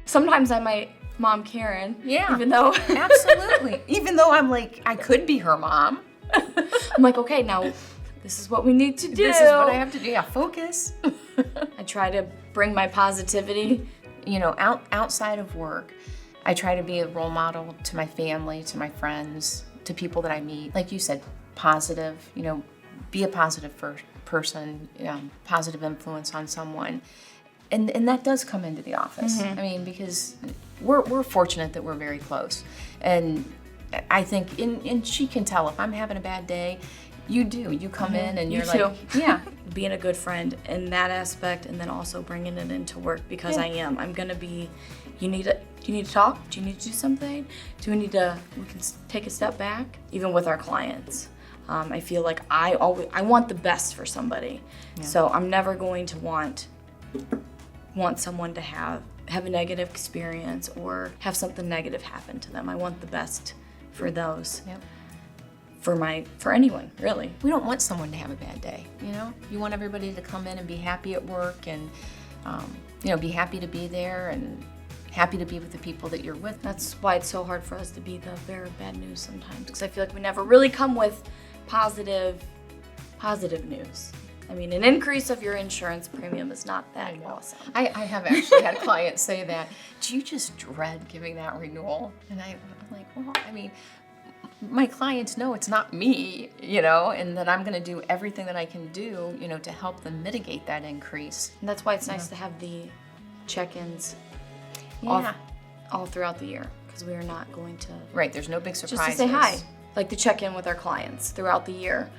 Sometimes I might mom Karen. Yeah. Even though. Absolutely. Even though I'm like, I could be her mom. I'm like, okay, now this is what we need to do. This is what I have to do. Yeah, focus. I try to bring my positivity. You know, outside of work, I try to be a role model to my family, to my friends, to people that I meet. Like you said, positive, you know, be a positive person, positive influence on someone. And that does come into the office. I mean, because we're fortunate that we're very close. And I think, and she can tell if I'm having a bad day, you do. You come in and you're like, yeah. Being a good friend in that aspect, and then also bringing it into work because I am. I'm gonna be. You need to talk. Do you need to do something? Do we need to? We can take a step back. Even with our clients, I feel like I want the best for somebody. Yeah. So I'm never going to want someone to have a negative experience or have something negative happen to them. I want the best for those. Yep. For anyone, really. We don't want someone to have a bad day, you know? You want everybody to come in and be happy at work and, you know, be happy to be there and happy to be with the people that you're with. That's why it's so hard for us to be the bearer of bad news sometimes, because I feel like we never really come with positive news. I mean, an increase of your insurance premium is not that awesome. I have actually had clients say that. Do you just dread giving that renewal? And I'm like, well, I mean, my clients know it's not me, you know, and that I'm going to do everything that I can do, you know, to help them mitigate that increase. And that's why it's nice to have the check-ins all throughout the year, because we are not going to... Right, there's no big surprises. Just to say hi, like to check in with our clients throughout the year.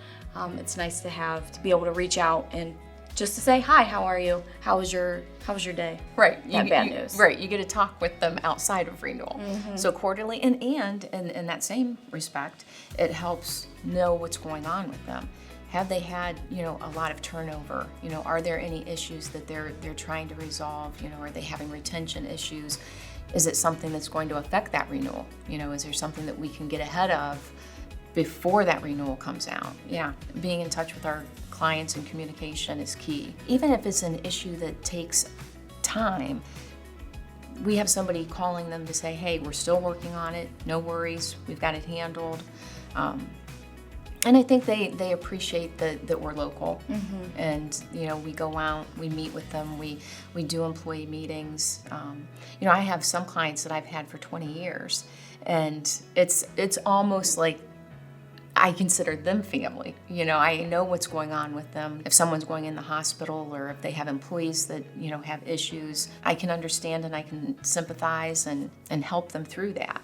It's nice to be able to reach out and just to say, hi, how are you? How was your day? Right. Bad news. Right. You get to talk with them outside of renewal. So quarterly, and in that same respect, it helps know what's going on with them. Have they had, you know, a lot of turnover? You know, are there any issues that they're trying to resolve? You know, are they having retention issues? Is it something that's going to affect that renewal? You know, is there something that we can get ahead of before that renewal comes out? Yeah, being in touch with our clients and communication is key. Even if it's an issue that takes time, we have somebody calling them to say, hey, we're still working on it, no worries, we've got it handled. And I think they appreciate that we're local. And, you know, we go out, we meet with them, we do employee meetings. You know, I have some clients that I've had for 20 years, and it's almost like I consider them family. You know, I know what's going on with them. If someone's going in the hospital or if they have employees that, you know, have issues, I can understand and I can sympathize and help them through that.